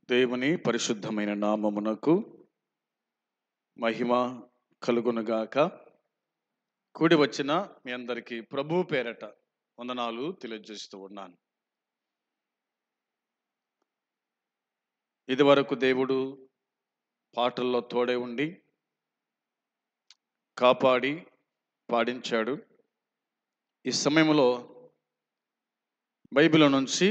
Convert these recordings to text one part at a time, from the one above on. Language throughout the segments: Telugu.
దేవుని పరిశుద్ధమైన నామమునకు మహిమ కలుగునుగాక. కూడి వచ్చిన మీ అందరికీ ప్రభు పేరట వందనాలు తెలియజేస్తూ ఉన్నాను. ఇదివరకు దేవుడు పాటల్లో తోడే ఉండి కాపాడి పాడించాడు. ఈ సమయంలో బైబిల్ నుంచి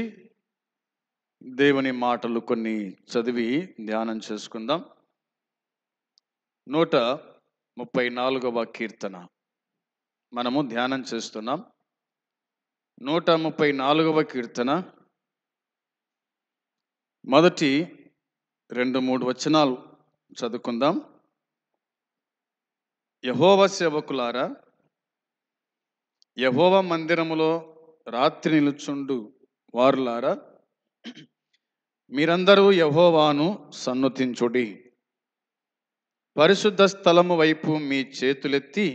దేవుని మాటలు కొన్ని చదివి ధ్యానం చేసుకుందాం. 134వ కీర్తన మనము ధ్యానం చేస్తున్నాం. 134వ కీర్తన మొదటి 2-3 వచనాలు చదువుకుందాం. యెహోవా సేవకులారా, యెహోవా మందిరములో రాత్రి నిలుచుండు వారులారా, మీరందరూ యెహోవాను సన్నుతించుడి. పరిశుద్ధ స్థలము వైపు మీ చేతులెత్తి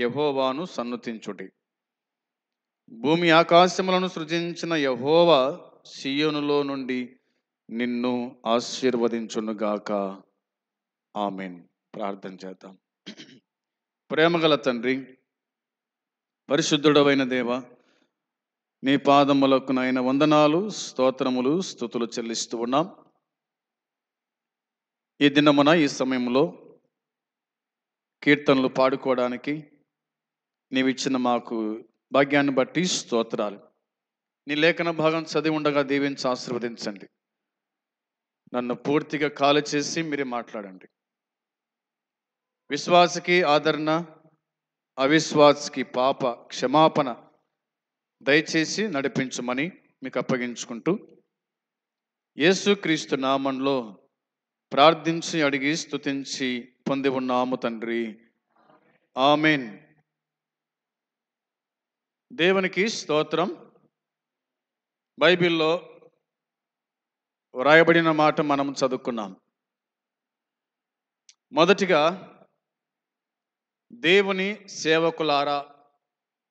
యెహోవాను సన్నుతించుడి. భూమి ఆకాశములను సృజించిన యెహోవా సీయోనులో నుండి నిన్ను ఆశీర్వదించునుగాక. ఆమేన్. ప్రార్థన చేద్దాం. ప్రేమగల తండ్రి, పరిశుద్ధుడవైన దేవ, నీ పాదములకు నాయన వందనాలు, స్తోత్రములు, స్తుతులు చెల్లిస్తూ ఉన్నాం. ఈ దినమున ఈ సమయంలో కీర్తనలు పాడుకోవడానికి నీవిచ్చిన మాకు భాగ్యాన్ని బట్టి స్తోత్రాలు. నీ లేఖన భాగం చదివి ఉండగా దీవించి ఆశీర్వదించండి. నన్ను పూర్తిగా ఖాళీ చేసి మీరే మాట్లాడండి. విశ్వాసకి ఆదరణ, అవిశ్వాసకి పాప క్షమాపణ దయచేసి నడిపించమని మీకు అప్పగించుకుంటూ యేసుక్రీస్తు నామంలో ప్రార్థించి అడిగి స్తుతించి పొంది ఉన్నాము తండ్రి. ఆమేన్. దేవునికి స్తోత్రం. బైబిల్లో వ్రాయబడిన మాట మనం చదువుకున్నాం. మొదటిగా దేవుని సేవకులారా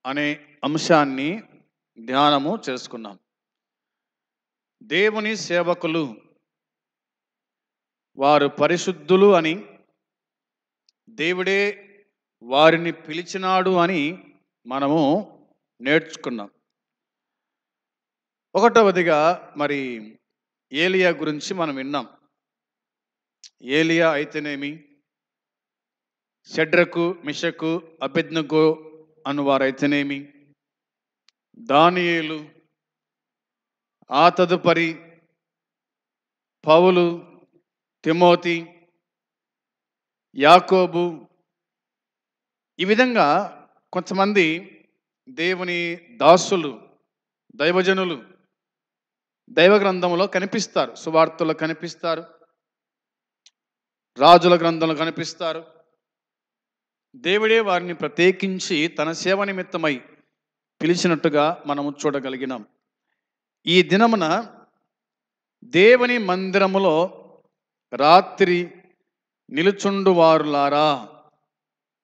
అనే అంశాన్ని ధ్యానము చేసుకున్నాం. దేవుని సేవకులు వారు పరిశుద్ధులు అని, దేవుడే వారిని పిలిచినాడు అని మనము నేర్చుకున్నాం. ఒకటవదిగా మరి ఏలియా గురించి మనం విన్నాం. ఏలియా అయితేనేమి, షడ్రకు, మిషకు, అబేద్నెగో అనువారైతేనేమి, దానియేలు, ఆ తదుపరి పౌలు, తిమోతి, యాకోబు, ఈ విధంగా కొంతమంది దేవుని దాసులు, దైవజనులు దైవ గ్రంథంలో కనిపిస్తారు. సువార్తలో కనిపిస్తారు, రాజుల గ్రంథంలో కనిపిస్తారు. దేవుడే వారిని ప్రత్యేకించి తన సేవ నిమిత్తమై పిలిచినట్టుగా మనము చూడగలిగినాం. ఈ దినమున దేవుని మందిరములో రాత్రి నిలుచుండు వారులారా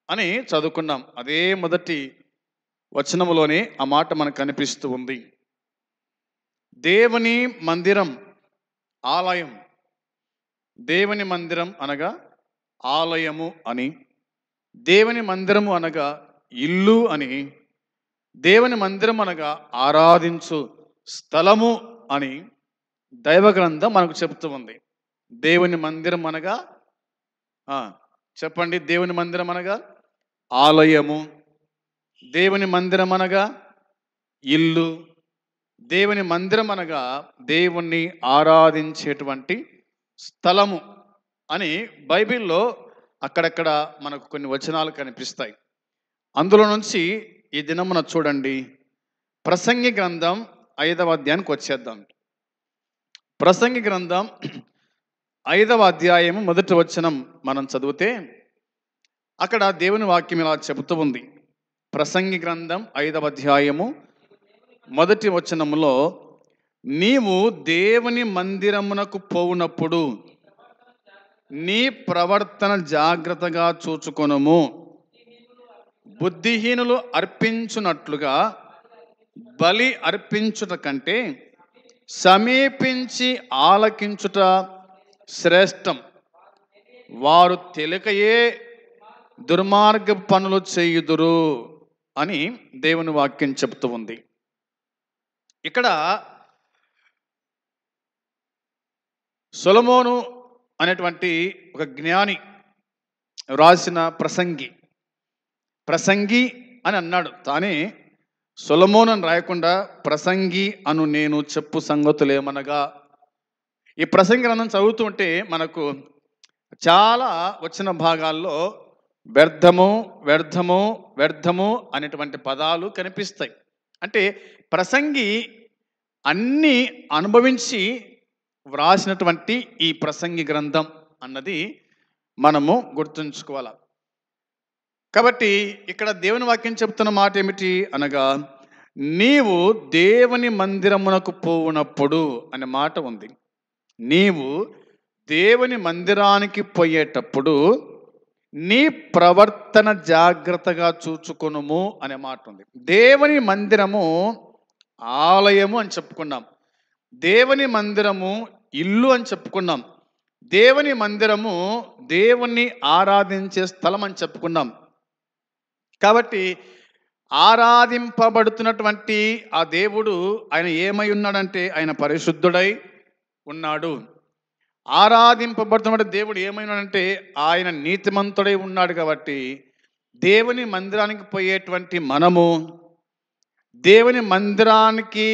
అని చదువుకున్నాం. అదే మొదటి వచనములోనే ఆ మాట మనకు కనిపిస్తూ ఉంది. దేవుని మందిరం, ఆలయం. దేవుని మందిరం అనగా ఆలయము అని, దేవుని మందిరము అనగా ఇల్లు అని, దేవుని మందిరం అనగా ఆరాధించు స్థలము అని దైవ గ్రంథం మనకు చెబుతూ ఉంది. దేవుని మందిరం అనగా చెప్పండి, దేవుని మందిరం అనగా ఆలయము, దేవుని మందిరం అనగా ఇల్లు, దేవుని మందిరం అనగా దేవుణ్ణి ఆరాధించేటువంటి స్థలము అని బైబిల్లో అక్కడక్కడ మనకు కొన్ని వచనాలు కనిపిస్తాయి. అందులో నుంచి ఈ దినమున చూడండి, ప్రసంగి గ్రంథం 5వ అధ్యాయానికి వచ్చేద్దాం. ప్రసంగి గ్రంథం 5వ అధ్యాయము మొదటి వచనం మనం చదివితే అక్కడ దేవుని వాక్యం ఇలా చెబుతూ ఉంది. ప్రసంగి గ్రంథం 5వ అధ్యాయము మొదటి వచనములో, నీవు దేవుని మందిరమునకు పోవునప్పుడు నీ ప్రవర్తన జాగ్రత్తగా చూచుకొనుము. బుద్ధిహీనులు అర్పించునట్లుగా బలి అర్పించుట కంటే సమీపించి ఆలకించుట శ్రేష్టం. వారు తెలియకయే దుర్మార్గ పనులు చేయుదురు అని దేవుని వాక్యం చెప్తూ ఉంది. ఇక్కడ సొలొమోను అనేటువంటి ఒక జ్ఞాని రాసిన ప్రసంగి అని అన్నాడు. తానే సొలొమోను అని రాయకుండా ప్రసంగి అను నేను చెప్పు సంగతులు ఏమనగా, ఈ ప్రసంగి గ్రంథం చదువుతూ ఉంటే మనకు చాలా వచ్చిన భాగాల్లో వ్యర్థము వ్యర్థము వ్యర్థము అనేటువంటి పదాలు కనిపిస్తాయి. అంటే ప్రసంగి అన్నీ అనుభవించి వ్రాసినటువంటి ఈ ప్రసంగి గ్రంథం అన్నది మనము గుర్తుంచుకోవాలి. కాబట్టి ఇక్కడ దేవుని వాక్యం చెప్తున్న మాట ఏమిటి అనగా, నీవు దేవుని మందిరమునకు పోవునప్పుడు అనే మాట ఉంది. నీవు దేవుని మందిరానికి పోయేటప్పుడు నీ ప్రవర్తన జాగ్రత్తగా చూచుకొనుము అనే మాట ఉంది. దేవుని మందిరము ఆలయము అని చెప్పుకున్నాం, దేవుని మందిరము ఇల్లు అని చెప్పుకున్నాం, దేవుని మందిరము దేవుణ్ణి ఆరాధించే స్థలం అని చెప్పుకున్నాం. కాబట్టి ఆరాధింపబడుతున్నటువంటి ఆ దేవుడు ఆయన ఏమై ఉన్నాడంటే ఆయన పరిశుద్ధుడై ఉన్నాడు. ఆరాధింపబడుతున్న దేవుడు ఏమైనాడంటే ఆయన నీతిమంతుడై ఉన్నాడు. కాబట్టి దేవుని మందిరానికి పోయేటువంటి మనము, దేవుని మందిరానికి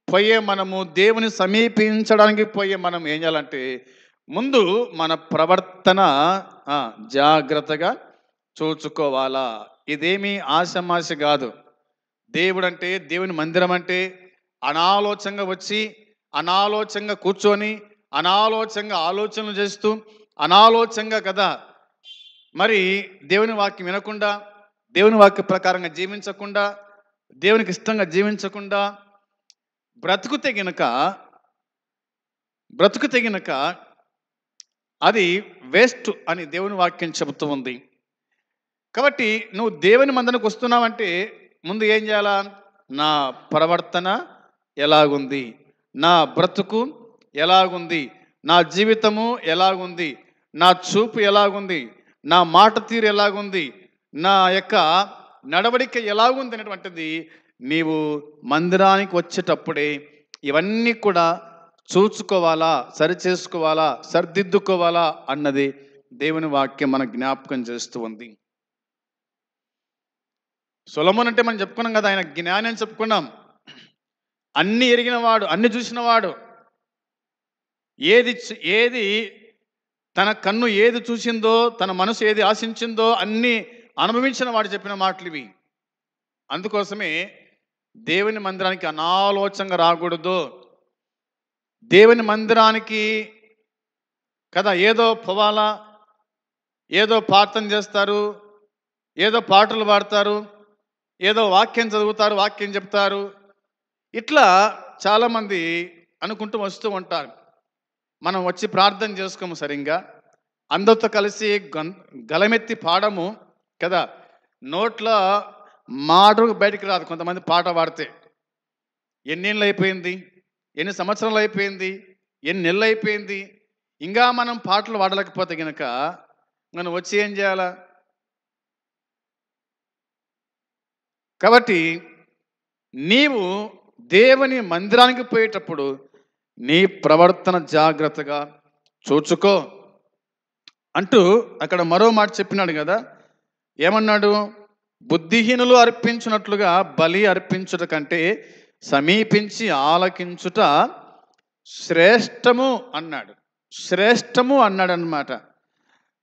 పోయే మనము, దేవుని సమీపించడానికి పోయే మనం ఏం చేయాలంటే ముందు మన ప్రవర్తన జాగ్రత్తగా చూచుకోవాలా. ఇదేమీ ఆశమాశ కాదు. దేవుడు అంటే, దేవుని మందిరం అంటే అనాలోచనగా వచ్చి అనాలోచనగా కూర్చొని అనాలోచనగా ఆలోచనలు చేస్తూ అనాలోచనగా కదా మరి దేవుని వాక్యం వినకుండా, దేవుని వాక్య ప్రకారంగా జీవించకుండా, దేవునికి ఇష్టంగా జీవించకుండా బ్రతుకుతే గనక అది వేస్ట్ అని దేవుని వాక్యం చెబుతూ ఉంది. కాబట్టి నువ్వు దేవుని మందిరానికి వస్తున్నావంటే ముందు ఏం చేయాలా? నా ప్రవర్తన ఎలాగుంది, నా బ్రతుకు ఎలాగుంది, నా జీవితము ఎలాగుంది, నా చూపు ఎలాగుంది, నా మాట తీరు ఎలాగుంది, నా యొక్క నడవడిక ఎలాగుంది అనేటువంటిది నీవు మందిరానికి వచ్చేటప్పుడే ఇవన్నీ కూడా చూసుకోవాలా, సరిచేసుకోవాలా, సరిదిద్దుకోవాలా అన్నది దేవుని వాక్యం మన జ్ఞాపకం చేస్తూ ఉంది. సొలొమోను అంటే మనం చెప్పుకున్నాం కదా, ఆయన జ్ఞాని అని చెప్పుకున్నాం. అన్ని ఎరిగినవాడు, అన్ని చూసినవాడు, ఏది తన కన్ను ఏది చూసిందో, తన మనసు ఏది ఆశించిందో అన్ని అనుభవించిన వాడు చెప్పిన మాటలు ఇవి. అందుకోసమే దేవుని మందిరానికి అనాలోచనగా రాకూడదు. దేవుని మందిరానికి కదా ఏదో పోవాలా, ఏదో ప్రార్థన చేస్తారు, ఏదో పాటలు పాడతారు, ఏదో వాక్యం చదువుతారు, వాక్యం చెప్తారు, ఇట్లా చాలామంది అనుకుంటూ వస్తూ ఉంటారు. మనం వచ్చి ప్రార్థన చేసుకోము సరిగ్గా, అందరితో కలిసి గలమెత్తి పాడము కదా, నోట్లో మాటకు బయటికి రాదు. కొంతమంది పాట పాడితే ఎన్నేళ్ళు అయిపోయింది, ఎన్ని సంవత్సరాలు అయిపోయింది, ఎన్ని నెలలు అయిపోయింది, ఇంకా మనం పాటలు పాడలేకపోతే కనుక మనం వచ్చి ఏం చేయాలా? కాబట్టి నీవు దేవుని మందిరానికి పోయేటప్పుడు నీ ప్రవర్తన జాగ్రత్తగా చూచుకో అంటూ అక్కడ మరో మాట చెప్పినాడు కదా. ఏమన్నాడు? బుద్ధిహీనులు అర్పించినట్లుగా బలి అర్పించుట కంటే సమీపించి ఆలకించుట శ్రేష్టము అన్నాడు. శ్రేష్టము అన్నాడు అన్నమాట.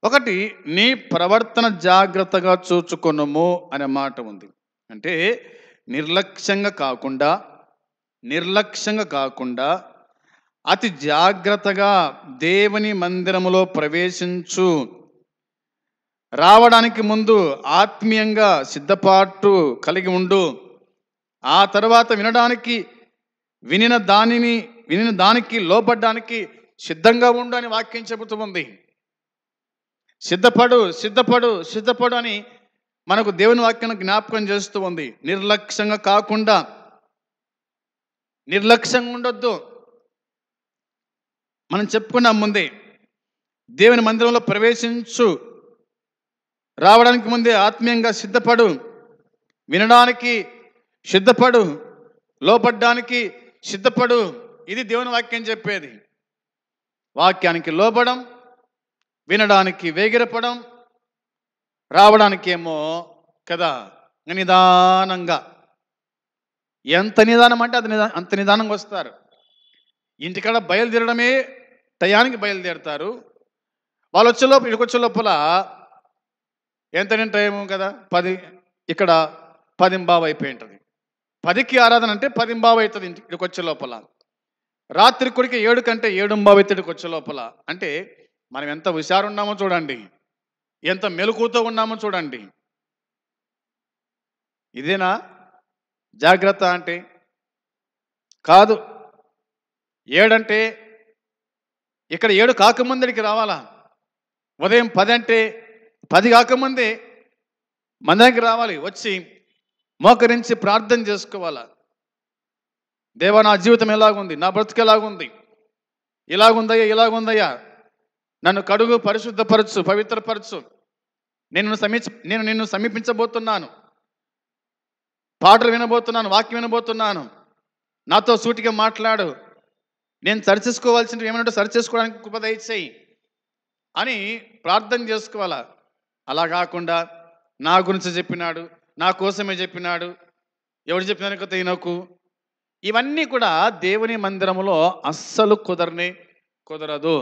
ఒకటి, నీ ప్రవర్తన జాగ్రత్తగా చూచుకొనుము అనే మాట ఉంది. అంటే నిర్లక్ష్యంగా కాకుండా అతి జాగ్రత్తగా దేవుని మందిరములో ప్రవేశించు. రావడానికి ముందు ఆత్మీయంగా సిద్ధపాటు కలిగి ఉండు. ఆ తర్వాత వినిన దానికి లోబడ్డానికి సిద్ధంగా ఉండు అని వాక్యం చెబుతూ ఉంది. సిద్ధపడు అని మనకు దేవుని వాక్యం జ్ఞాపకం చేస్తూ ఉంది. నిర్లక్ష్యంగా ఉండొద్దు. మనం చెప్పుకున్నాం ముందే, దేవుని మందిరంలో ప్రవేశించు రావడానికి ముందే ఆత్మీయంగా సిద్ధపడు, వినడానికి సిద్ధపడు, లోపడ్డానికి సిద్ధపడు. ఇది దేవుని వాక్యం చెప్పేది. వాక్యానికి లోబడం, వినడానికి వేగిరపడం, రావడానికి ఏమో కదా నిదానంగా. ఎంత నిదానం అంటే అంత నిదానంగా వస్తారు. ఇంటికాడ బయలుదేరడమే టయానికి బయలుదేరుతారు. వాళ్ళు వచ్చే లోపల ఇక్కడికి వచ్చే లోపల ఎంత టైము కదా 10, ఇక్కడ 10:15 అయిపోయి ఉంటుంది. 10కి ఆరాధన అంటే 10:15 అవుతుంది ఇక్కడికి వచ్చే లోపల. రాత్రి కొడికి 7 కంటే 7:15 అవుతుంది ఇక్కడికి వచ్చే లోపల. అంటే మనం ఎంత హుషారు ఉన్నామో చూడండి, ఎంత మెలకుతో ఉన్నామో చూడండి. ఇదేనా జాగ్రత్త అంటే? కాదు. 7 అంటే ఇక్కడ 7 కాకముందడికి రావాలా. ఉదయం 10 అంటే 10 కాకముందే మందిరానికి రావాలి. వచ్చి మోకరించి ప్రార్థన చేసుకోవాలా. దేవా, నా జీవితం ఎలాగుంది, నా బ్రతుకు ఎలాగుంది, ఇలాగుందయ్యా, నన్ను కడుగు, పరిశుద్ధపరచు, పవిత్రపరచు. నేను నిన్ను సమీపించబోతున్నాను, పాటలు వినబోతున్నాను, వాక్యం వినబోతున్నాను, నాతో సూటిగా మాట్లాడు, నేను సరిచేసుకోవాల్సినవి ఏమన్నట్టు సరిచేసుకోవడానికి కృప దయచేయి అని ప్రార్థన చేసుకోవాలా. అలా కాకుండా నా గురించి చెప్పినాడు, నా కోసమే చెప్పినాడు, ఎవడు చెప్పినాను ఈయనకు, ఇవన్నీ కూడా దేవుని మందిరంలో అస్సలు కుదరదు.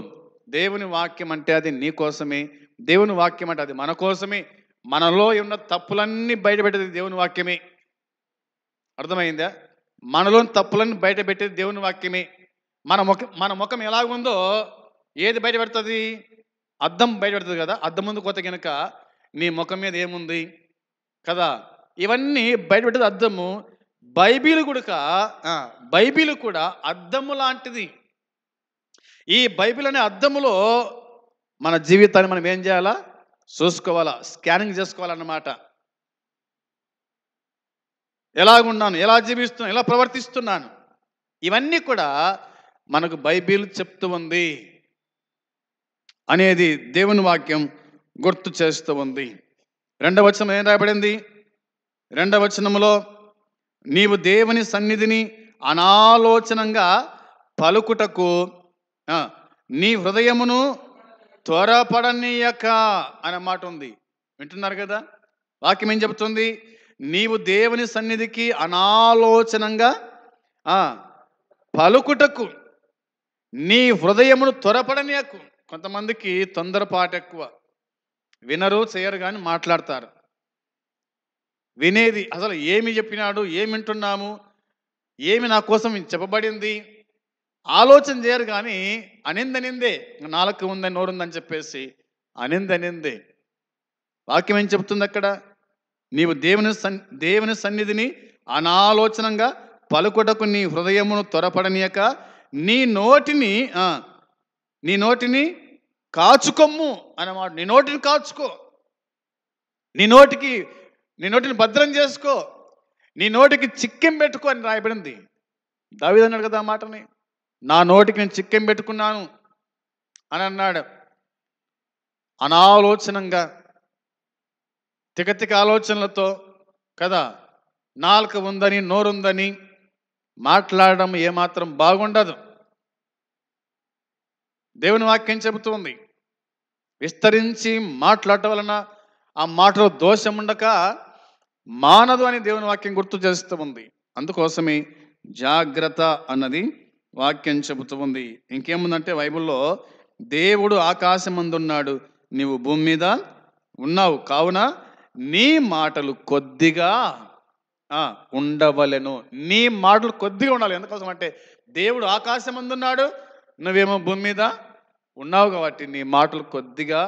దేవుని వాక్యం అంటే అది నీ కోసమే, దేవుని వాక్యం అంటే అది మన కోసమే. మనలో ఉన్న తప్పులన్నీ బయటపెట్టేది దేవుని వాక్యమే. అర్థమైందా? మనలోని తప్పులన్నీ బయటపెట్టేది దేవుని వాక్యమే. మన ముఖం ఎలాగుందో ఏది బయటపెడుతుంది? అద్దం బయటపెడుతుంది కదా. అద్దం ముందు కొత్త కనుక నీ ముఖం మీద ఏముంది కదా, ఇవన్నీ బయటపెట్టేది అద్దము. బైబిల్ కూడా అద్దము లాంటిది. ఈ బైబిల్ అనే అద్దములో మన జీవితాన్ని మనం ఏం చేయాలా? చూసుకోవాలా, స్కానింగ్ చేసుకోవాలన్నమాట. ఎలాగున్నాను, ఎలా జీవిస్తున్నాను, ఎలా ప్రవర్తిస్తున్నాను, ఇవన్నీ కూడా మనకు బైబిల్ చెప్తూ ఉంది అనేది దేవుని వాక్యం గుర్తు చేస్తూ ఉంది. 2వ వచనం ఏం రాయబడింది? 2వ వచనంలో నీవు దేవుని సన్నిధిని అనాలోచనంగా పలుకుటకు నీ హృదయమును త్వరపడనీయక అనే మాట ఉంది. వింటున్నారు కదా? వాక్యం ఏం చెబుతుంది? నీవు దేవుని సన్నిధికి అనాలోచనంగా పలుకుటకు నీ హృదయమును త్వరపడనీయకు. కొంతమందికి తొందరపాటు ఎక్కువ, వినరు, చేయరు, కానీ మాట్లాడతారు. వినేది అసలు ఏమి చెప్పినాడు, ఏమి వింటున్నాము, ఏమి నా కోసం చెప్పబడింది ఆలోచన చేయరు. కానీ అనిందనిందే, నాలుక ఉందని నోరుందని చెప్పేసి అనిందనిందే. వాక్యం ఏం చెప్తుంది అక్కడ? నీవు దేవుని సన్నిధిని అనాలోచనంగా పలుకుటకు నీ హృదయమును త్వరపడనీయక నీ నోటిని కాచుకొమ్ము అన్నమాట. నీ నోటిని కాచుకో, నీ నోటిని భద్రం చేసుకో, నీ నోటికి చిక్కెం పెట్టుకో అని రాయబడింది. దావీదు అన్నాడు కదా ఆ మాటని, నా నోటికి నేను చిక్కెం పెట్టుకున్నాను అని అన్నాడు. అనాలోచనంగా తికతిక ఆలోచనలతో కదా, నాలుక ఉందని నోరుందని మాట్లాడడం ఏమాత్రం బాగుండదు. దేవుని వాక్యం చెబుతుంది, విస్తరించి మాట్లాడటం వలన ఆ మాటలో దోషం ఉండక మానదు అని దేవుని వాక్యం గుర్తు చేస్తూ ఉంది. అందుకోసమే జాగ్రత్త అన్నది వాక్యం చెబుతూ ఉంది. ఇంకేముందంటే బైబిల్లో, దేవుడు ఆకాశమందున్నాడు, నీవు భూమి మీద ఉన్నావు, కావున నీ మాటలు కొద్దిగా ఉండవలెను. నీ మాటలు కొద్దిగా ఉండాలి. ఎందుకోసం అంటే దేవుడు ఆకాశమందున్నాడు, నువ్వేమో భూమి మీద ఉన్నావు కాబట్టి నీ మాటలు కొద్దిగా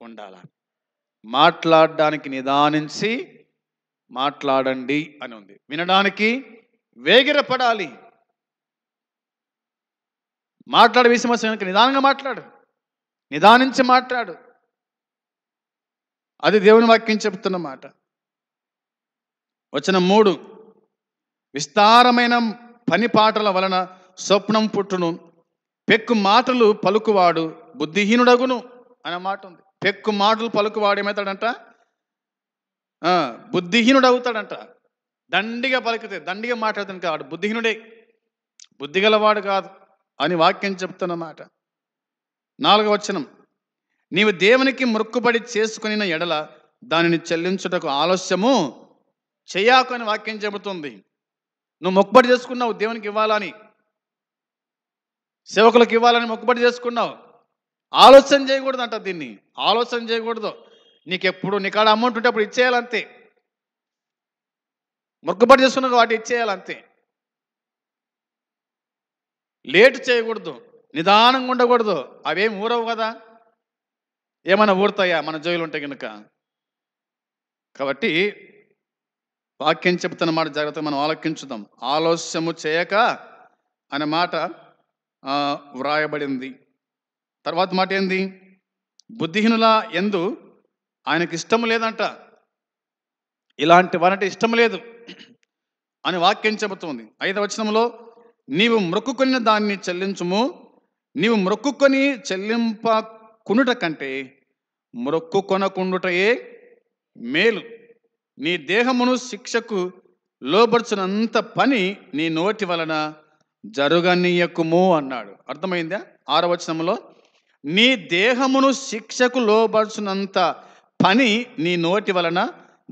ఉండాలి. మాట్లాడడానికి నిదానించి మాట్లాడండి అని ఉంది. వినడానికి వేగిరపడాలి. మాట్లాడే విషయం నిదానంగా మాట్లాడు, నిదానించి మాట్లాడు. అది దేవుని వాక్యం చెప్తున్న మాట. వచనం 3, విస్తారమైన పని పాటల వలన స్వప్నం పుట్టును, పెక్కు మాటలు పలుకువాడు బుద్ధిహీనుడగును అనే మాట ఉంది. పెక్కు మాటలు పలుకువాడు ఏమవుతాడంట? బుద్ధిహీనుడు అవుతాడంట. దండిగా పలికితే, దండిగా మాట్లాడుతాను కాదు, బుద్ధిహీనుడే, బుద్ధిగలవాడు కాదు అని వాక్యం చెప్తున్నమాట. 4వ వచనం, నీవు దేవునికి మొక్కుబడి చేసుకుని ఎడల దానిని చెల్లించుటకు ఆలస్యము చెయ్యాకు అని వాక్యం చెబుతుంది. నువ్వు మొక్కుబడి చేసుకున్నావు, దేవునికి ఇవ్వాలని, సేవకులకు ఇవ్వాలని మొక్కుబడి చేసుకున్నావు, ఆలోచన చేయకూడదు అంట. దీన్ని ఆలోచన చేయకూడదు. నీకు ఎప్పుడు నీకాడ అమౌంట్ ఉంటే అప్పుడు ఇచ్చేయాలంతే. మొక్కుబడి చేసుకున్న వాటి ఇచ్చేయాలంతే. లేటు చేయకూడదు, నిదానంగా ఉండకూడదు. అవేం ఊరవు కదా, ఏమైనా ఊరుతాయా మన జోయిలు ఉంటే కనుక. కాబట్టి వాక్యం చెప్తున్న మాట జాగ్రత్తగా మనం ఆలోచించుదాం. ఆలస్యము చేయక అనే మాట వ్రాయబడింది. తర్వాత మాట ఏంది? బుద్ధిహీనుల యందు ఆయనకి ఇష్టము లేదంట. ఇలాంటి వారంటే ఇష్టం లేదు అని వాక్యం చెబుతుంది. 5వ వచనంలో, నీవు మొక్కుకొని దాన్ని చెల్లించుము, నీవు మొక్కుకొని చెల్లింపకునుట కంటే మొక్కుకొనకుండుటయే మేలు. నీ దేహమును శిక్షకు లోబర్చునంత పని నీ నోటి వలన జరుగనీయకుము అన్నాడు. అర్థమైందా? 6వ వచనంలో, నీ దేహమును శిక్షకు లోబర్చునంత పని నీ నోటి వలన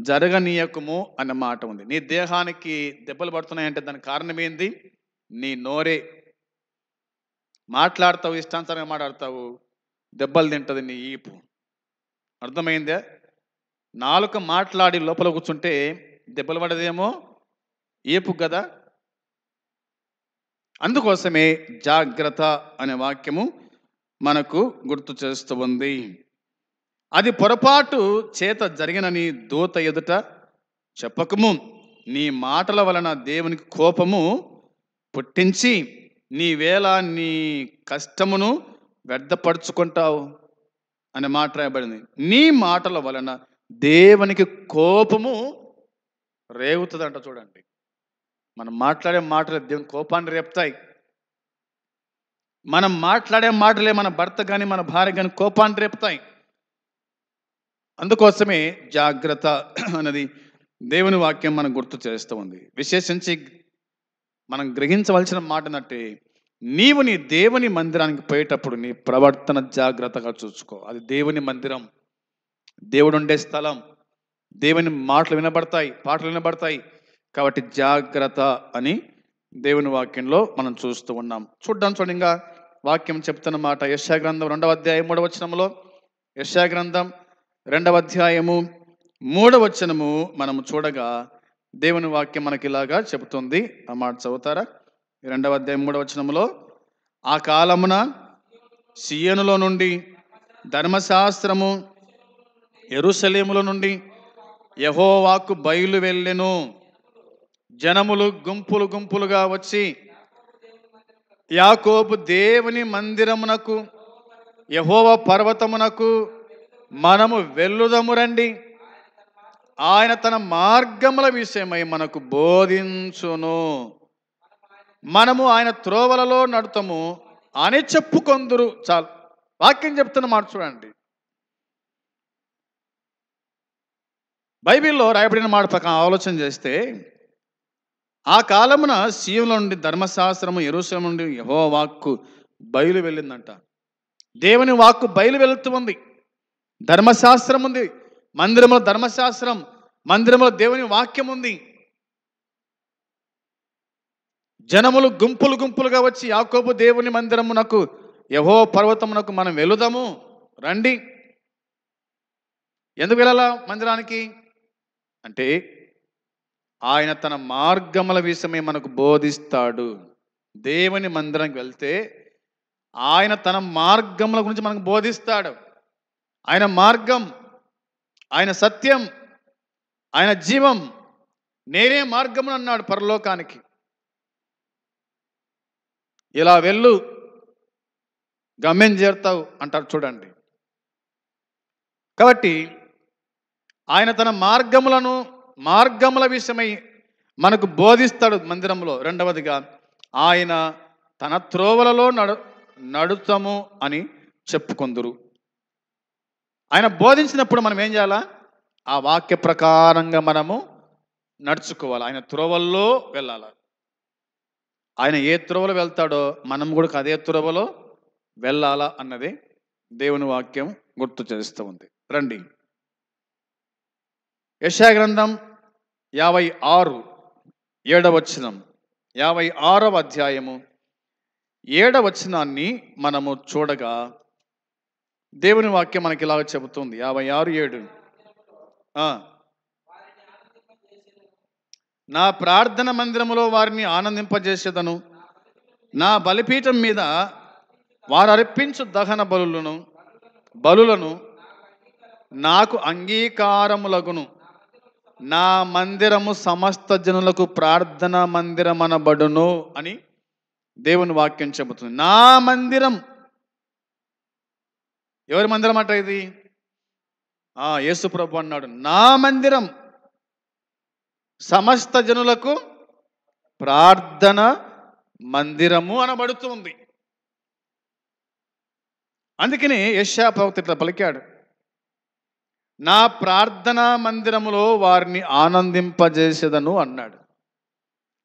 జరగనీయకుము అన్న మాట ఉంది. నీ దేహానికి దెబ్బలు పడుతున్నాయంటే దానికి కారణం ఏంది? నీ నోరే. మాట్లాడతావు, ఇష్టానుసారంగా మాట్లాడతావు, దెబ్బలు తింటుంది నీ ఈపు. అర్థమైందా? నాలుక మాట్లాడి లోపల కూర్చుంటే దెబ్బలు పడదేమో ఈపు కదా. అందుకోసమే జాగ్రత్త అనే వాక్యము మనకు గుర్తు చేస్తూ ఉంది. అది పొరపాటు చేత జరిగినని దూత ఎదుట చెప్పకము, నీ మాటల వలన దేవునికి కోపము పుట్టించి నీ వేళ నీ కష్టమును వ్యర్థపరుచుకుంటావు అనే మాట రాయబడింది. నీ మాటల వలన దేవునికి కోపము రేగుతుందంట. చూడండి, మనం మాట్లాడే మాటలు దేవుని కోపాన్ని రేపుతాయి. మనం మాట్లాడే మాటలే మన భర్త కానీ మన భార్య కానీ కోపాన్ని రేపుతాయి. అందుకోసమే జాగ్రత్త అన్నది దేవుని వాక్యం మనకు గుర్తు చేస్తూ ఉంది. విశేషించి మనం గ్రహించవలసిన మాట నట్టే, నీవు నీ దేవుని మందిరానికి పోయేటప్పుడు నీ ప్రవర్తన జాగ్రత్తగా చూసుకో. అది దేవుని మందిరం, దేవుడు ఉండే స్థలం, దేవుని మాటలు వినబడతాయి, పాటలు వినబడతాయి. కాబట్టి జాగ్రత్త అని దేవుని వాక్యంలో మనం చూస్తూ ఉన్నాం. చూడండి ఇంకా వాక్యం చెప్తున్న మాట. యెషయా గ్రంథం 2వ అధ్యాయం 3వ వచనంలో, యెషయా గ్రంథం 2వ అధ్యాయము 3వ వచనము మనము చూడగా దేవుని వాక్యం మనకి ఇలాగా చెబుతుంది. ఆ మాట చదువుతారా? 2వ అధ్యాయం 3వ వచనంలో, ఆ కాలమున సియోనులో నుండి ధర్మశాస్త్రము యెరూషలేములో నుండి యెహోవాకు బయలు వెళ్ళెను. జనములు గుంపులు గుంపులుగా వచ్చి యాకోబు దేవుని మందిరమునకు యెహోవా పర్వతమునకు మనము వెళ్ళుదము రండి, ఆయన తన మార్గముల విషయమై మనకు బోధించును, మనము ఆయన త్రోవలలో నడుతము అని చెప్పుకొందురు. చాలు, వాక్యం చెప్తున్న మాట చూడండి. బైబిల్లో రాయబడిన మాట ప్రకారం ఆలోచన చేస్తే, ఆ కాలమున సీయోనులో నుండి ధర్మశాస్త్రము యెరూషలేము నుండి యెహోవా వాక్కు బయలు వెళ్ళిందంట. దేవుని వాక్కు బయలు వెళుతూ ఉంది. ధర్మశాస్త్రం ఉంది, మందిరంలో ధర్మశాస్త్రం, మందిరంలో దేవుని వాక్యం ఉంది. జనములు గుంపులు గుంపులుగా వచ్చి యాకోబు దేవుని మందిరమునకు యెహోవా పర్వతమునకు మనం వెళుదాము రండి. ఎందుకు వెళ్ళాలా మందిరానికి అంటే, ఆయన తన మార్గముల విషయమే మనకు బోధిస్తాడు. దేవుని మందిరానికి వెళ్తే ఆయన తన మార్గముల గురించి మనకు బోధిస్తాడు. ఆయన మార్గం, ఆయన సత్యం, ఆయన జీవం. నేనే మార్గమును అన్నాడు పరలోకానికి. ఇలా వెళ్ళు, గమ్యం చేరుతావు అంటారు చూడండి. కాబట్టి ఆయన తన మార్గముల విషయమై మనకు బోధిస్తాడు మందిరంలో. రెండవదిగా ఆయన తన త్రోవలలో నడుతము అని చెప్పుకొందురు. ఆయన బోధించినప్పుడు మనం ఏం చేయాలా? ఆ వాక్య ప్రకారంగా మనము నడుచుకోవాలి. ఆయన త్రోవల్లో వెళ్ళాలి. ఆయన ఏ త్రోవలో వెళ్తాడో మనం కూడా అదే త్రోవలో వెళ్ళాలా అన్నది దేవుని వాక్యం గుర్తు చేస్తూ ఉంది. రండి, యెషయా గ్రంథం 56 7వ వచనం, 56వ అధ్యాయము 7వ వచనాన్ని మనము చూడగా దేవుని వాక్యం మనకి ఇలాగ చెబుతుంది. 56:7 నా ప్రార్థన మందిరములో వారిని ఆనందింపజేసేదను, నా బలిపీఠం మీద వారు అర్పించు దహన బలులను నాకు అంగీకారములగును. నా మందిరము సమస్త జనులకు ప్రార్థన మందిరమనబడును అని దేవుని వాక్యం చెబుతుంది. నా మందిరం, ఎవరి మందిరం అట ఇది? యేసు ప్రభు అన్నాడు, నా మందిరం సమస్త జనులకు ప్రార్థన మందిరము అనబడుతుంది. అందుకని యెషయా ప్రవక్త ఇట్లా పలికాడు, నా ప్రార్థనా మందిరములో వారిని ఆనందింపజేసేదను అన్నాడు.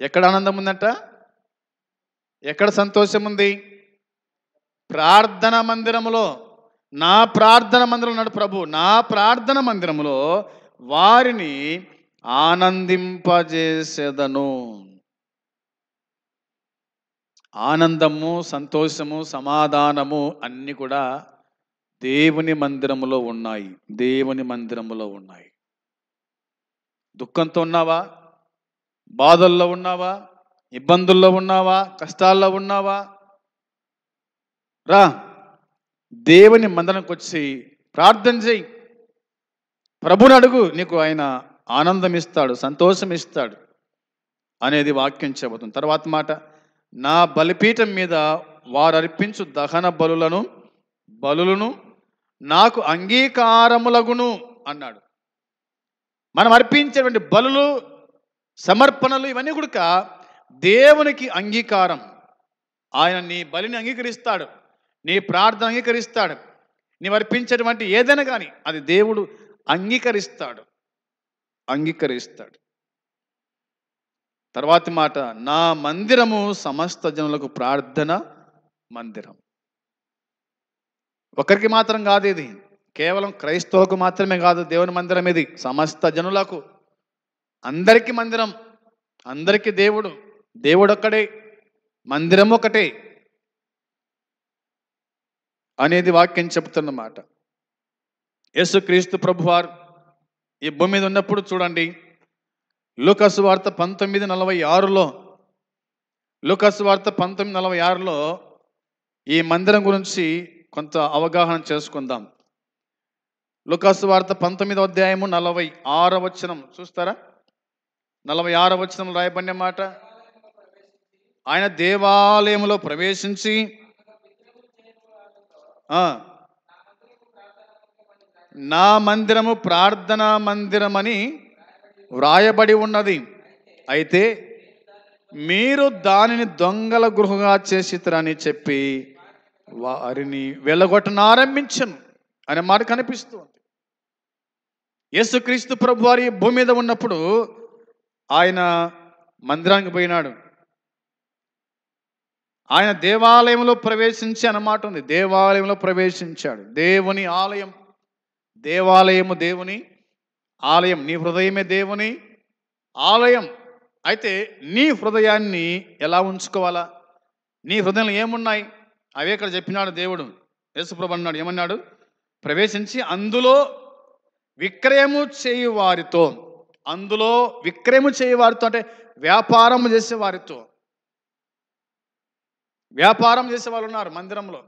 ఎక్కడ ఆనందం ఉందంట? ఎక్కడ సంతోషం ఉంది? ప్రార్థన మందిరములో. నా ప్రార్థన మందిరం అన్నాడు ప్రభు. నా ప్రార్థన మందిరములో వారిని ఆనందింపజేసేదను. ఆనందము, సంతోషము, సమాధానము అన్నీ కూడా దేవుని మందిరములో ఉన్నాయి. దేవుని మందిరములో ఉన్నాయి. దుఃఖంతో ఉన్నావా? బాధల్లో ఉన్నావా? ఇబ్బందుల్లో ఉన్నావా? కష్టాల్లో ఉన్నావా? రా, దేవుని మందిరానికి వచ్చి ప్రార్థన చేయి, ప్రభుని అడుగు, నీకు ఆయన ఆనందం ఇస్తాడు, సంతోషం ఇస్తాడు అనేది వాక్యం చెబుతుంది. తర్వాత మాట, నా బలిపీఠం మీద వారు అర్పించు దహన బలులను నాకు అంగీకారములగును అన్నాడు. మనం అర్పించేటువంటి బలులు, సమర్పణలు ఇవన్నీ కూడా దేవునికి అంగీకారం. ఆయన నీ బలిని అంగీకరిస్తాడు, నీ ప్రార్థన అంగీకరిస్తాడు, నీవు అర్పించేటువంటి ఏదైనా కానీ అది దేవుడు అంగీకరిస్తాడు. తర్వాతి మాట, నా మందిరము సమస్త జనులకు ప్రార్థన మందిరం. ఒకరికి మాత్రం కాదు, ఇది కేవలం క్రైస్తవులకు మాత్రమే కాదు దేవుని మందిరం. ఇది సమస్త జనులకు, అందరికీ మందిరం, అందరికీ దేవుడు ఒక్కడే, మందిరం ఒకటే అనేది వాక్యం చెప్తున్నమాట. యేసుక్రీస్తు ప్రభువారు ఈ భూమి మీద ఉన్నప్పుడు చూడండి, లూకా సువార్త 19:46లో, లూకా సువార్త 19:46లో ఈ మందిరం గురించి కొంత అవగాహన చేసుకుందాం. లూకా సువార్త 19వ అధ్యాయము 46వ వచనం చూస్తారా? 46వ వచనం రాయబడిన మాట, ఆయన దేవాలయంలో ప్రవేశించి నా మందిరము ప్రార్థనా మందిరమని వ్రాయబడి ఉన్నది, అయితే మీరు దానిని దొంగల గృహగా చేసిరని చెప్పి వారిని వెళ్ళగొట్టనారంభించను అనే మాట కనిపిస్తుంది. యేసుక్రీస్తు ప్రభు వారి భూమి మీద ఉన్నప్పుడు ఆయన మందిరానికి పోయినాడు. ఆయన దేవాలయంలో ప్రవేశించి అన్నమాట ఉంది. దేవాలయంలో ప్రవేశించాడు. దేవుని ఆలయం, దేవాలయము దేవుని ఆలయం. నీ హృదయమే దేవుని ఆలయం. అయితే నీ హృదయాన్ని ఎలా ఉంచుకోవాలా? నీ హృదయంలో ఏమున్నాయి అవే ఇక్కడ చెప్పినాడు దేవుడు. యేసుప్రభు అన్నాడు, ఏమన్నాడు? ప్రవేశించి అందులో విక్రయము చేయువారితో, అందులో విక్రయము చేయువారితో అంటే వ్యాపారం చేసేవారితో. వ్యాపారం చేసే వాళ్ళు ఉన్నారు మందిరంలో,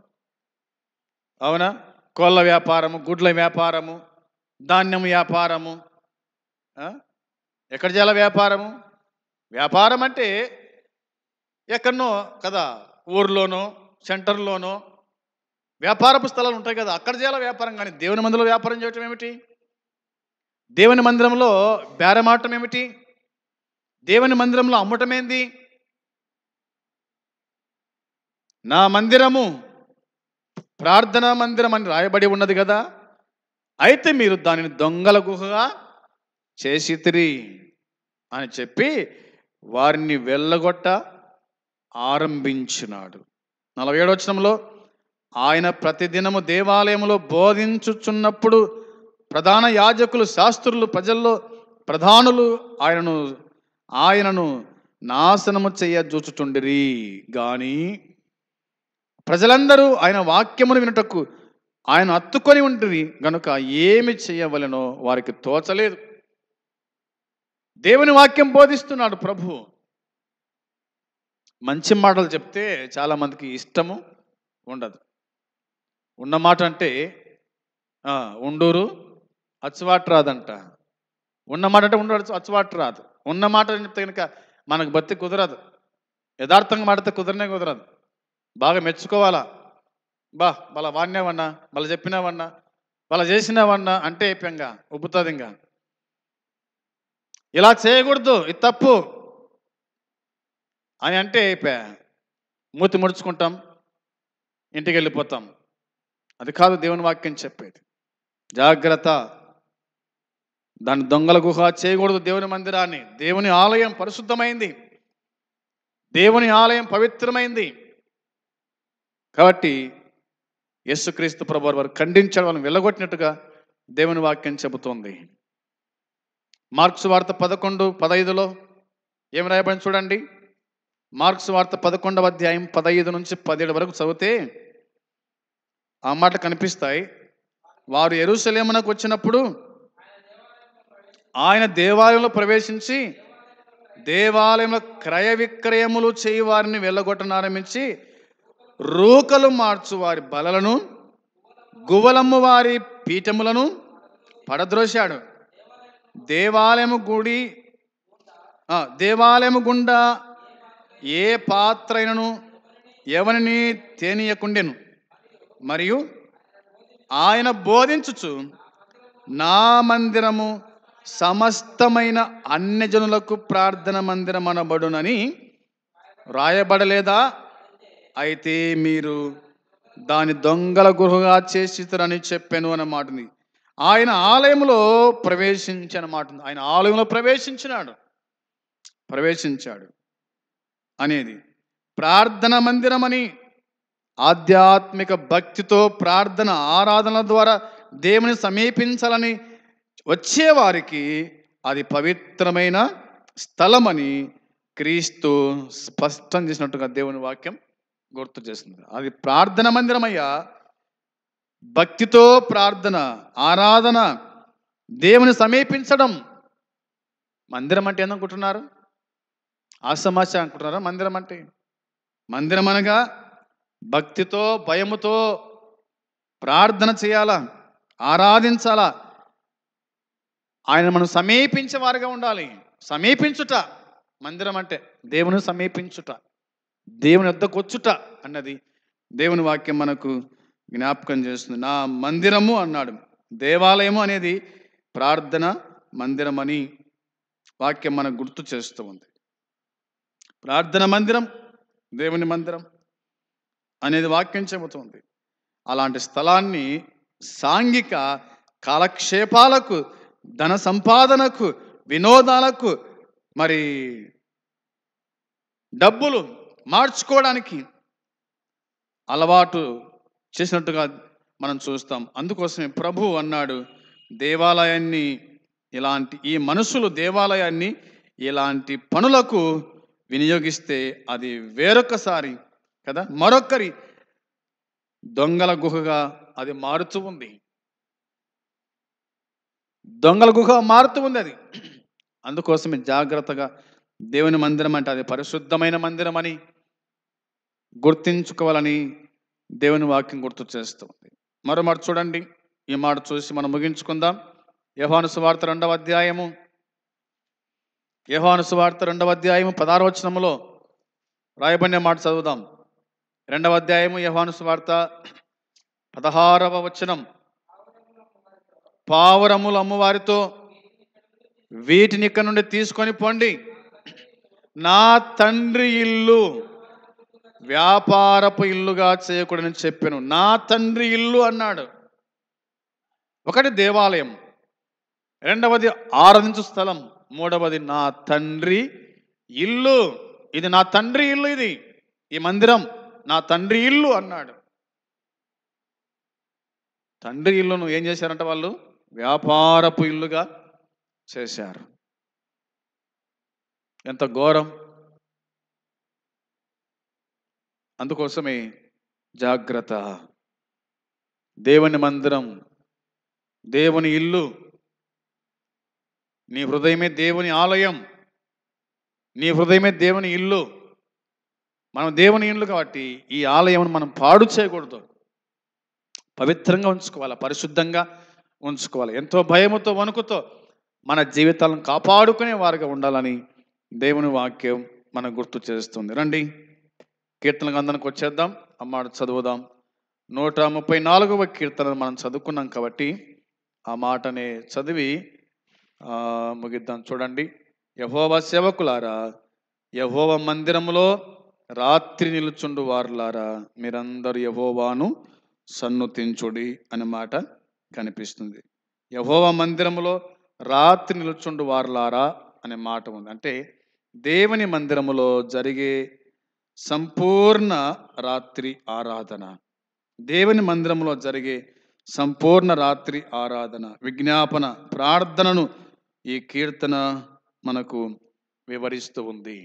అవునా? కోళ్ళ వ్యాపారము, గుడ్ల వ్యాపారము, ధాన్యం వ్యాపారము. ఎక్కడ చేయాల వ్యాపారము? వ్యాపారం అంటే ఎక్కడనో కదా, ఊర్లోనో సెంటర్లోనో వ్యాపారపు స్థలాలు ఉంటాయి కదా, అక్కడ చేయాల వ్యాపారం. కానీ దేవుని మందిరంలో వ్యాపారం చేయటం ఏమిటి? దేవుని మందిరంలో బేరమాటం ఏమిటి? దేవుని మందిరంలో అమ్మటం ఏంది? నా మందిరము ప్రార్థనా మందిరం అని రాయబడి ఉన్నది కదా, అయితే మీరు దానిని దొంగల గుహగా చేసితిరి అని చెప్పి వారిని వెళ్ళగొట్ట ఆరంభించినాడు. 47వ వచనంలో ఆయన ప్రతిదినము దేవాలయములో బోధించుచున్నప్పుడు ప్రధాన యాజకులు, శాస్త్రులు, ప్రజల్లో ప్రధానులు ఆయనను నాశనము చేయజూచుచుండిరి గాని ప్రజలందరూ ఆయన వాక్యమును వినుటకు ఆయన హత్తుకొని ఉండిరి గనుక ఏమి చేయవలెనో వారికి తోచలేదు. దేవుని వాక్యం బోధిస్తున్నాడు ప్రభు. మంచి మాటలు చెప్తే చాలా మందికి ఇష్టము ఉండదు. ఉన్న మాట అంటే ఉండూరు అచ్చువాటు రాదంట. ఉన్న మాట అంటే ఉండడు అచ్చువాటు రాదు. ఉన్న మాట చెప్తే కనుక మనకు బతి కుదరదు. యథార్థంగా మాడితే కుదరదు. బాగా మెచ్చుకోవాలా, వాళ్ళ వాడినావన్నా, వాళ్ళ చెప్పినావన్నా, వాళ్ళ చేసినావన్నా అంటే అయిపోయంగా ఉబ్బుతుంది. ఇంకా ఇలా చేయకూడదు, ఇది తప్పు అని అంటే అయిపోయా, మూతి ముడుచుకుంటాం, ఇంటికి వెళ్ళిపోతాం. అది కాదు దేవుని వాక్యం చెప్పేది. జాగ్రత్త, దాన్ని దొంగల గుహ చేయకూడదు. దేవుని మందిరాన్ని, దేవుని ఆలయం పరిశుద్ధమైంది, దేవుని ఆలయం పవిత్రమైంది. కాబట్టి యేసుక్రీస్తు ప్రభువు వారు ఖండించడం, వాళ్ళని వెళ్ళగొట్టినట్టుగా దేవుని వాక్యం చెబుతోంది. మార్క్సు వార్త 11:15లో ఏం రాయబడి చూడండి. మార్క్సు వార్త 11వ అధ్యాయం 15 నుంచి 17 వరకు చదివితే ఆ మాట కనిపిస్తాయి. వారు యెరూషలేమునకు వచ్చినప్పుడు ఆయన దేవాలయంలో ప్రవేశించి దేవాలయంలో క్రయ విక్రయములు చేయి వారిని వెళ్ళగొట్టనారంభించి రూకలు మార్చు వారి బలలను, గువ్వలమ్ము వారి పీఠములను పడద్రోశాడు. దేవాలయము గుండా ఏ పాత్రైనను ఎవరిని తేనీయకుండెను. మరియు ఆయన బోధించుచు నా మందిరము సమస్తమైన అన్యజనులకు ప్రార్థన మందిరం అనబడునని రాయబడలేదా? అయితే మీరు దాని దొంగల గుహగా చేసిరని చెప్పాను అన్నమాటని. ఆయన ఆలయంలో ప్రవేశించనమాట. ఆయన ఆలయంలో ప్రవేశించాడు అనేది ప్రార్థన మందిరం అని. ఆధ్యాత్మిక భక్తితో ప్రార్థన ఆరాధన ద్వారా దేవుని సమీపించాలని వచ్చేవారికి అది పవిత్రమైన స్థలమని క్రీస్తు స్పష్టం చేసినట్టుగా దేవుని వాక్యం గుర్తు చేస్తుంది. అది ప్రార్థన మందిరం అయ్యా. భక్తితో ప్రార్థన, ఆరాధన, దేవుని సమీపించడం. మందిరం అంటే ఏమనుకుంటున్నారు? ఆసమాస అనుకుంటున్నారా? మందిరం అనగా భక్తితో, భయముతో ప్రార్థన చేయాలా, ఆరాధించాలా, ఆయన మనం సమీపించేవారుగా ఉండాలి. సమీపించుట మందిరం అంటే, దేవుని సమీపించుట, దేవుని వద్దకు వచ్చుట అన్నది దేవుని వాక్యం మనకు జ్ఞాపకం చేస్తుంది. నా మందిరము అన్నాడు. దేవాలయము అనేది ప్రార్థన మందిరం అని వాక్యం మనకు గుర్తు చేస్తూ ఉంది. ప్రార్థన మందిరం, దేవుని మందిరం అనేది వాక్యం చెబుతుంది. అలాంటి స్థలాన్ని సాంఘిక కాలక్షేపాలకు, ధన సంపాదనకు, వినోదాలకు, మరి డబ్బులు మార్చుకోవడానికి అలవాటు చేసినట్టుగా మనం చూస్తాం. అందుకోసమే ప్రభు అన్నాడు, దేవాలయాన్ని ఈ మనుషులు దేవాలయాన్ని ఇలాంటి పనులకు వినియోగిస్తే అది వేరొకసారి కదా, మరొకరి దొంగల గుహగా అది మారుతూ ఉంది. అది. అందుకోసమే జాగ్రత్తగా దేవుని మందిరం అంటే అది పరిశుద్ధమైన మందిరం అని గుర్తించుకోవాలని దేవుని వాక్యం గుర్తు చేస్తుంది. మరో మాట చూడండి. ఈ మాట చూసి మనం ముగించుకుందాం. యోహాను సువార్త 2వ అధ్యాయము 16వ వచనములో రాయబడిన మాట చదువుదాం. 2వ అధ్యాయము యోహాను సువార్త 16వ వచనం. పావురములు అమ్మవారితో వీటిని ఇక్కడ నుండి తీసుకొని పోండి, నా తండ్రి ఇల్లు వ్యాపారపు ఇల్లుగా చేయకూడదని చెప్పాను. నా తండ్రి ఇల్లు అన్నాడు. ఒకటి దేవాలయం, రెండవది ఆరాధించు స్థలం, మూడవది నా తండ్రి ఇల్లు. ఇది నా తండ్రి ఇల్లు, ఇది ఈ మందిరం నా తండ్రి ఇల్లు అన్నాడు. తండ్రి ఇల్లును ఏం చేశారంట వాళ్ళు? వ్యాపారపు ఇల్లుగా చేశారు. ఎంత ఘోరం! అందుకోసమే జాగ్రత్త. దేవుని మందిరం, దేవుని ఇల్లు, నీ హృదయమే దేవుని ఆలయం, నీ హృదయమే దేవుని ఇల్లు. మనం దేవుని ఇల్లు కాబట్టి ఈ ఆలయం మనం పాడు చేయకూడదు, పవిత్రంగా ఉంచుకోవాలి, పరిశుద్ధంగా ఉంచుకోవాలి. ఎంతో భయముతో వణుకుతో మన జీవితాలను కాపాడుకునే వారిగా ఉండాలని దేవుని వాక్యం మనకు గుర్తు చేస్తుంది. రండి కీర్తన గ్రంథానికి వచ్చేద్దాం, అమ్మాట చదువుదాం. 134వ కీర్తన మనం చదువుకున్నాం కాబట్టి ఆ మాటనే చదివి ముగిద్దాం. చూడండి. యెహోవా సేవకులారా, యెహోవా మందిరములో రాత్రి నిలుచుండు వారులారా, మీరందరూ యెహోవాను సన్నుతించుడి అనే మాట కనిపిస్తుంది. యెహోవా మందిరములో రాత్రి నిలుచుండు వారులారా అనే మాట ఉంది. అంటే దేవుని మందిరములో జరిగే సంపూర్ణ రాత్రి ఆరాధన, దేవుని మందిరంలో జరిగే సంపూర్ణ రాత్రి ఆరాధన, విజ్ఞాపన, ప్రార్థనను ఈ కీర్తన మనకు వివరిస్తూ ఉంది.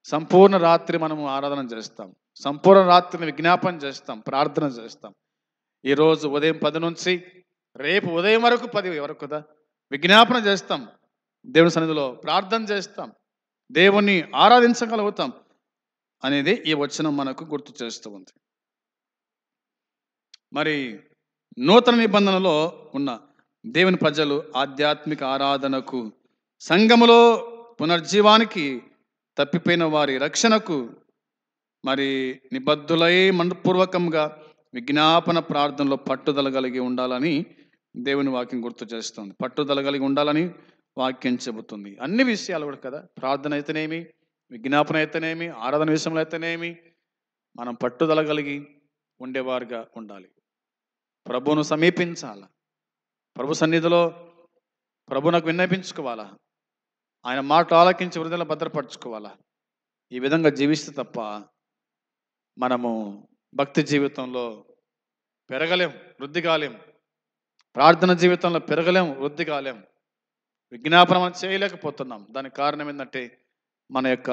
సంపూర్ణ రాత్రి మనము ఆరాధన చేస్తాం, సంపూర్ణ రాత్రిని విజ్ఞాపన చేస్తాం, ప్రార్థన చేస్తాం. ఈరోజు ఉదయం 10 నుంచి రేపు ఉదయం వరకు 10 వరకు కదా విజ్ఞాపన చేస్తాం, దేవుని సన్నిధిలో ప్రార్థన చేస్తాం, దేవుణ్ణి ఆరాధించగలుగుతాం అనేది ఈ వచనం మనకు గుర్తు చేస్తూ ఉంది. మరి నూతన నిబంధనలో ఉన్న దేవుని ప్రజలు ఆధ్యాత్మిక ఆరాధనకు, సంఘములో పునర్జీవానికి, తప్పిపోయిన వారి రక్షణకు మరి నిబద్ధులై మనపూర్వకంగా విజ్ఞాపన ప్రార్థనలో పట్టుదల కలిగి ఉండాలని దేవుని వాక్యం గుర్తు చేస్తుంది. పట్టుదల కలిగి ఉండాలని వాక్యం చెబుతుంది. అన్ని విషయాలు కూడా కదా, ప్రార్థన అయితేనేమి, విజ్ఞాపన అయితేనేమి, ఆరాధన విషయంలో అయితేనేమి మనం పట్టుదల కలిగి ఉండేవారుగా ఉండాలి. ప్రభువును సమీపించాల, ప్రభు సన్నిధిలో ప్రభువునకు విన్నపించుకోవాలా, ఆయన మాట ఆలకించి హృదయంలో భద్రపరచుకోవాలా. ఈ విధంగా జీవిస్తే తప్ప మనము భక్తి జీవితంలో పెరగలేం, వృద్ధి కాలేం. ప్రార్థన జీవితంలో పెరగలేం, వృద్ధి కాలేం. విజ్ఞాపన మనం చేయలేకపోతున్నాం. దానికి కారణం ఏంటంటే మన యొక్క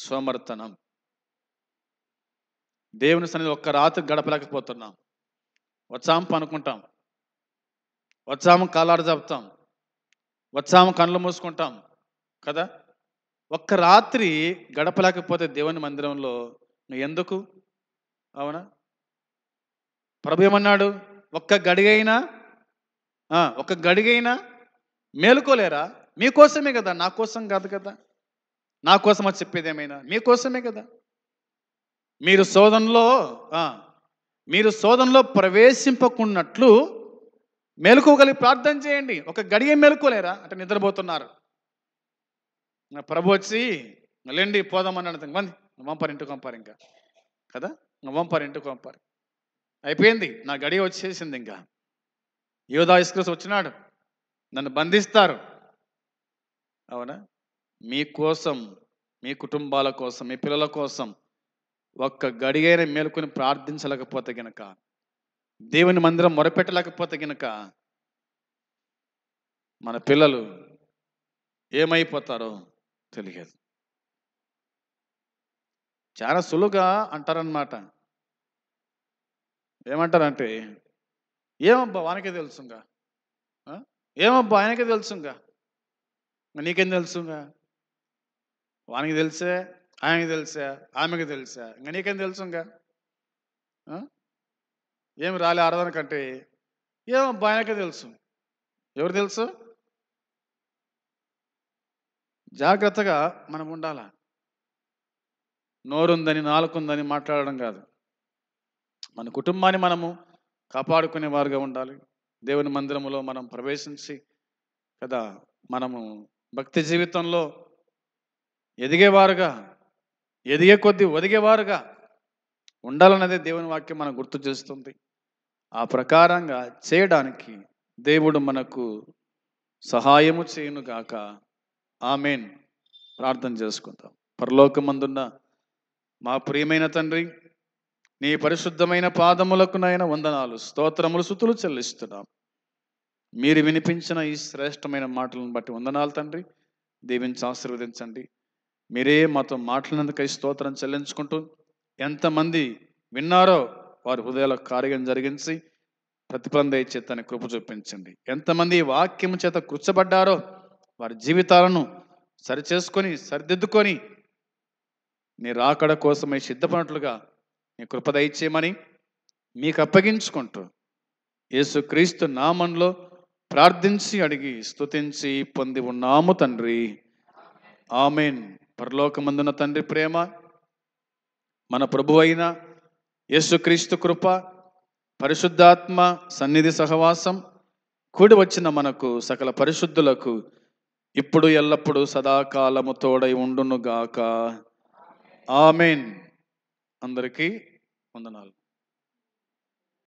సోమర్తనం. దేవుని సన్నిధి ఒక్క రాత్రి గడపలేకపోతున్నాం. వచ్చాము పనుకుంటాం, వచ్చాము కాలాడు చెప్తాం, వచ్చాము కళ్ళు మూసుకుంటాం కదా. ఒక్క రాత్రి గడపలేకపోతే దేవుని మందిరంలో ఎందుకు? అవునా? ప్రభు ఏమన్నాడు? ఒక్క గడిగైనా మేలుకోలేరా? మీకోసమే కదా, నా కోసం కాదు కదా. నా కోసం అది చెప్పేది ఏమైనా మీకోసమే కదా. మీరు శోధనలో ప్రవేశింపకున్నట్లు మేలుకోగలిగి ప్రార్థన చేయండి. ఒక గడియ మేలుకోలేరా? అంటే నిద్రపోతున్నారు. ప్రభు వచ్చి లేండి పోదామన్నాడు, వంపారు ఇంటికి వంపారు, ఇంకా కదా వంపారు ఇంటికి వంపారు, అయిపోయింది, నా గడియ వచ్చేసింది. ఇంకా యోధా ఇస్కరియోతు వచ్చినాడు, నన్ను బంధిస్తారు. అవునా? మీకోసం, మీ కుటుంబాల కోసం, మీ పిల్లల కోసం ఒక్క గడియైన మేలుకొని ప్రార్థించలేకపోతే గనక, దేవుని మందిరం మొరపెట్టలేకపోతే గనక మన పిల్లలు ఏమైపోతారో తెలియదు. చాలా సులువుగా అంటారనమాట. ఏమంటారంటే, ఏమబ్బా వానికే తెలుసుగా, ఏమబ్బా ఆయనకే తెలుసుగా, నీకేం తెలుసుగా, వానికి తెలిసే, ఆయనకి తెలిసా, ఆమెకి తెలిసా, ఇంకా నీకేం తెలుసుగా, ఏమి రాలే ఆరాధన కంటే ఏమబ్బా ఆయనకే తెలుసు. ఎవరు తెలుసు? జాగ్రత్తగా మనం ఉండాలా. నోరుందని, నాలుకుందని మాట్లాడడం కాదు. మన కుటుంబాన్ని మనము కాపాడుకునే వారుగా ఉండాలి. దేవుని మందిరములో మనం ప్రవేశించి కదా, మనము భక్తి జీవితంలో ఎదిగేవారుగా, ఎదిగే కొద్దీ ఒదిగేవారుగా ఉండాలన్నదే దేవుని వాక్యం మనకు గుర్తు చేస్తుంది. ఆ ప్రకారంగా చేయడానికి దేవుడు మనకు సహాయము చేయునుగాక. ఆమేన్. ప్రార్థన చేసుకుందాం. పరలోకమందున్న మా ప్రియమైన తండ్రి, నీ పరిశుద్ధమైన పాదములకు నాయన వందనాలు, స్తోత్రములు, స్తుతులు చెల్లిస్తున్నాం. మీరు వినిపించిన ఈ శ్రేష్టమైన మాటలను బట్టి వందనాలు తండ్రి. దీవించి ఆశీర్వదించండి. మీరే మాతో మాట్లాడినందుకై స్తోత్రం చెల్లించుకుంటూ, ఎంతమంది విన్నారో వారి హృదయాల కార్యం జరిగించి ప్రతిఫలం దయచేతని కృప చూపించండి. ఎంతమంది వాక్యము చేత కృచ్చబడ్డారో వారి జీవితాలను సరిచేసుకొని సరిదిద్దుకొని నీ రాకడ కోసమై సిద్ధపడినట్లుగా నీ కృప దయచేయమని మీకు అప్పగించుకుంటూ యేసుక్రీస్తు నామంలో ప్రార్థించి అడిగి స్తుతించి పొంది ఉన్నాము తండ్రి. ఆమేన్. పరలోకమందున తండ్రి ప్రేమ, మన ప్రభు అయిన యేసుక్రీస్తు కృప, పరిశుద్ధాత్మ సన్నిధి సహవాసం కూడి వచ్చిన మనకు సకల పరిశుద్ధులకు ఇప్పుడు ఎల్లప్పుడూ సదాకాలము తోడై ఉండునుగాక. ఆమేన్. అందరికీ వందనాలు.